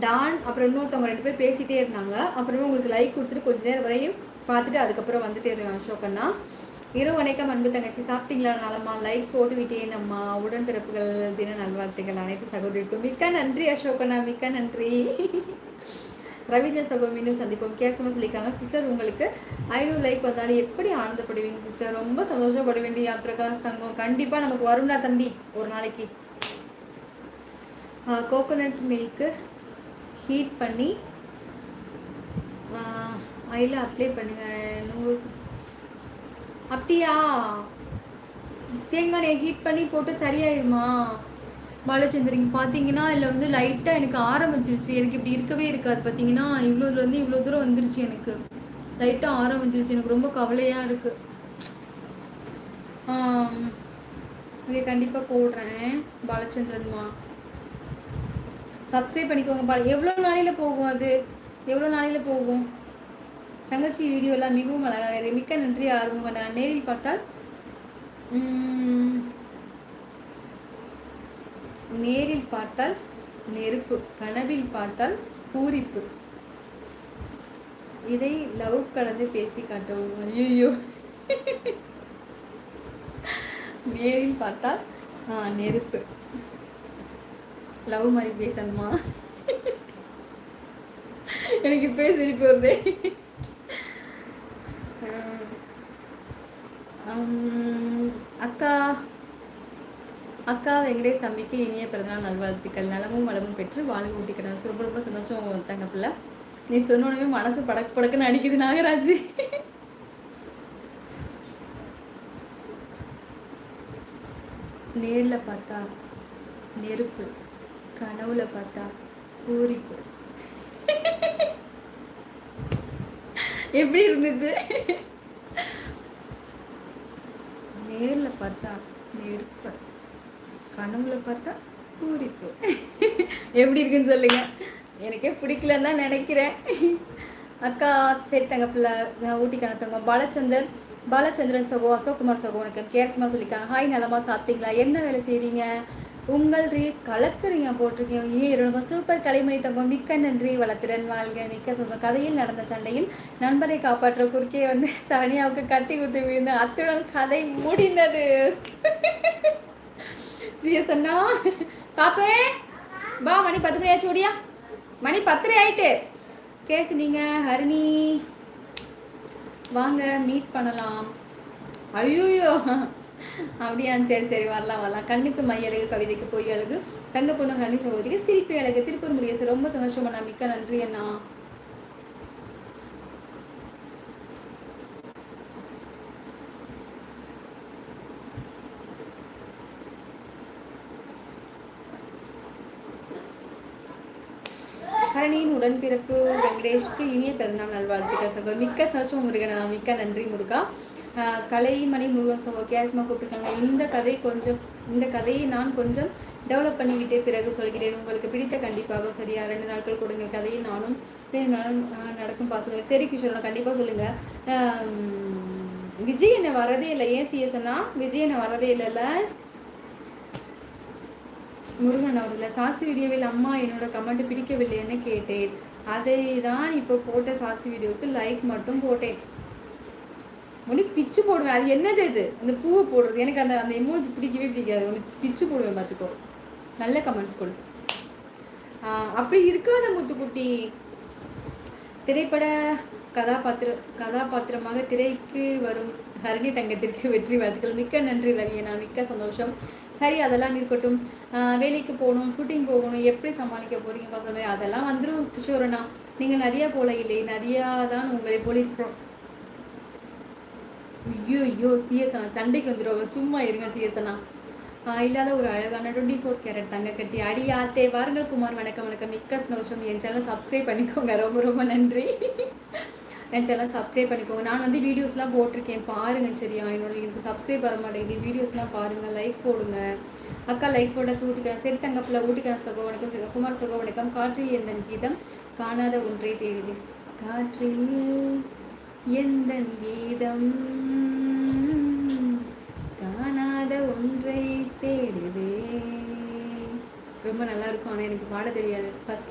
Don அப்புறம் இன்னொருத்தவங்க 2 பேர் பேசிகிட்டே இருந்தாங்க. அப்புறமே உங்களுக்கு லைக் கொடுத்துட்டு கொஞ்ச நேரம் வரையும் பார்த்துட்டு அதுக்கப்புறம் வந்துட்டே இருக்கேன் அசோகண்ணா. இரவு வணக்கம் அன்பு தங்கச்சி, சாப்பிட்டீங்களா? நலமா? லைக் போட்டு விட்டேன் அம்மா. உடன்பிறப்புகள் தின நல்வாழ்த்துக்கள் அனைத்து சகோதரிக்கும். மிக்க நன்றி அசோகண்ணா, மிக்க நன்றி. ரவீந்திர சகோ மீண்டும் சந்திப்போம். கேசமா சொல்லியிருக்காங்க, சிஸ்டர் உங்களுக்கு 500 லைக் வந்தாலும் எப்படி ஆனந்தப்படுவீங்க சிஸ்டர்? ரொம்ப சந்தோஷப்படுவேண்டி பிரகாஷ் தங்கம். கண்டிப்பாக நமக்கு வரும்டா தம்பி ஒரு நாளைக்கு. கோகோனட் மில்க்கு ஹீட் பண்ணி ஆயில் அப்ளை பண்ணுங்க. அப்படியா? தேங்காய் எண்ணெய் ஹீட் பண்ணி போட்டு சரியாயிருமா பாலச்சந்திரிங்க? பார்த்தீங்கன்னா இதில் வந்து லைட்டாக எனக்கு ஆரம்பிச்சிருச்சு. எனக்கு இப்படி இருக்கவே இருக்காது. பார்த்தீங்கன்னா இவ்வளோதுலேருந்து இவ்வளோ தூரம் வந்துருச்சு. எனக்கு லைட்டாக ஆரம்பிச்சிருச்சு. எனக்கு ரொம்ப கவலையாக இருக்குது. ஓகே, கண்டிப்பாக போடுறேன் பாலச்சந்திரன்மா. சப்ஸ்கிரைப் பண்ணிக்கோங்க. எவ்வளோ நாளையில் போகும் அது? எவ்வளோ நாளையில் போகும்? தங்கச்சி வீடியோ எல்லாம் மிகவும் அழகாக இருக்குது. மிக்க நன்றி ஆர்வம். நான் நேரில் பார்த்தால் நேரில் பார்த்தால் நெருப்பு, கனவில் பார்த்தால் பூரிப்பு. இதை லவ் கலந்து பேசி காட்டவும். ஐயோ, நேரில் பார்த்தால் நெருப்பு, லவ் மாதிரி பேசணுமா? எனக்கு இப்போ சிரிப்பு வருதே. அக்கா அக்கா வெங்கடேஷ் தம்பிக்கு இனிய பிறந்தநாள் நல்வாழ்த்துக்கள். நலமும் வளமும் பெற்று வாழ்வு ஊட்டிக்கிறேன். ரொம்ப ரொம்ப சந்தோஷம் தங்க பிள்ளை. நீ சொன்னோடனே மனசு படக்கு படக்குன்னு அடிக்குது நாகராஜ். நேரில் பார்த்தா நெருப்பு, கனவுல பார்த்தா பூரிப்பு. எப்படி இருந்துச்சு? நேரில் பார்த்தா நெருப்பு, கனவுல பார்த்தா பூரிப்பு. எப்படி இருக்குன்னு சொல்லுங்க. எனக்கே பிடிக்கலன்னு தான் நினைக்கிறேன். அக்கா சரி தங்க பிள்ளை ஊட்டி கணத்தவங்க. பாலச்சந்திரன் சகோ, அசோக்குமார் சகோ வணக்கம். கேரசமாக சொல்லியிருக்காங்க. ஹாய், நலமா? சாப்பிட்டீங்களா? என்ன வேலை செய்கிறீங்க? உங்கள் ரீல்ஸ் கலக்குறீங்க போட்டிருக்கீங்க. இனி இருக்கும் சூப்பர் கலைமணி தங்கம். மிக்க நன்றி. வளர்த்துடன் வாழ்க. மிக்க சந்தோஷம். கதையில் நடந்த சண்டையில் நண்பரை காப்பாற்ற குறுக்கே வந்து சரணியாவுக்கு கத்தி குத்து விழுந்து அத்துடன் கதை முடிந்தது. சிஎஸ் அண்ணா பாப்பே வா, மணி 10 மணி ஆச்சு. ஓடியா, மணி 10 ஆயிட்டு. கேஸ் நீங்க ஹரிணி வாங்க மீட் பண்ணலாம். ஐயோயோ, அப்படியா? சரி சரி, வரலாம். கண்ணுக்கு மை அழகு, கவிதைக்கு பொய் அழகு, தங்க பொண்ணு ஹனி சகோதரிக்கு சிரிப்பி அழகு. திருப்பூர் முடிய ரொம்ப சந்தோஷம் அண்ணா. மிக்க நன்றி அண்ணா. ஹரணியின் உடன்பிறப்பு வெங்கடேஷ்க்கு இனிய பிறந்தநாள் நல்வாழ்த்துக்கள் சகோ. மிக்க சந்தோஷம் முருகனா. மிக்க நன்றி முருகா. கலைமணி முருகன் சகோ கேஸ்மா கூப்பிட்டுருக்காங்க. இந்த கதையை நான் கொஞ்சம் டெவலப் பண்ணிவிட்டு பிறகு சொல்கிறேன். உங்களுக்கு பிடித்த கண்டிப்பாக சரியா 2 நாட்கள் கொடுங்க. கதையை நானும் நடக்கும் பாசுவேன். சரி கிஷோர், கண்டிப்பாக சொல்லுங்கள். விஜய் என்ன வரதே இல்லை. ஏன் சிஎஸ்னா விஜய் என்ன வரதே இல்லைல்ல? முருகன் அவர்கள சாட்சி வீடியோவில் அம்மா என்னோட கமெண்ட் பிடிக்கவில்லைன்னு கேட்டேன். அதை தான் இப்போ போட்ட சாட்சி வீடியோவுக்கு லைக் மட்டும் போட்டேன். உனக்கு பிச்சு போடுவேன். அது என்னது இது? அந்த பூவை போடுறது எனக்கு அந்த எமோஜி பிடிக்கவே பிடிக்காது. உனக்கு பிச்சு போடுவேன், பார்த்துக்கோ. நல்ல கமெண்ட்ஸ் கொடு. அப்படி இருக்காத முத்துக்குட்டி. திரைப்பட கதாபாத்திரமாக திரைக்கு வரும் ஹரிணி தங்கத்திற்கு வெற்றி வாழ்த்துக்கள். மிக்க நன்றி ரவியனா. மிக்க சந்தோஷம். சரி, அதெல்லாம் இருக்கட்டும். வேலைக்கு போகணும், ஷூட்டிங் போகணும், எப்படி சமாளிக்க போறீங்க பசங்க? அதெல்லாம் வந்துடும் கிஷோரண்ணா. நீங்கள் நதியா போல இல்லை, நதியா தான் உங்களை போல இருக்கிறோம். ஐயோ சிஎஸ் அண்ணா சண்டைக்கு வந்துடுவோம். சும்மா இருங்க சிஎஸ் அண்ணா. இல்லாத ஒரு அழகான 24 கேரட் தங்க கட்டி அடியாத்தே வாருங்கள். குமார் வணக்கம். மிக்க சந்தோஷம். என் சேனல் சப்ஸ்கிரைப் பண்ணிக்கோங்க. ரொம்ப ரொம்ப நன்றி. என் சேனல் சப்ஸ்கிரைப் பண்ணிக்கோங்க. நான் வந்து வீடியோஸ்லாம் போட்டிருக்கேன், பாருங்கள் சரியா? எனக்கு சப்ஸ்கிரைப் வர மாட்டேங்குது. வீடியோஸ்லாம் பாருங்கள், லைக் போடுங்க. அக்கா லைக் போட்டாச்சு. ஊட்டிக்கிறேன். சரி தங்கப்பில் ஊட்டிக்கிறேன் சகோ வணக்கம். குமார் சகோ வணக்கம். காற்றில் எந்த கீதம் காணாத ஒன்றை தேடுது. காற்றில் எந்த கீதம் காணாத ஒன்றை தேடுதே. ரொம்ப நல்லா இருக்கும். ஆனால் எனக்கு பாட தெரியாது. ஃபர்ஸ்ட்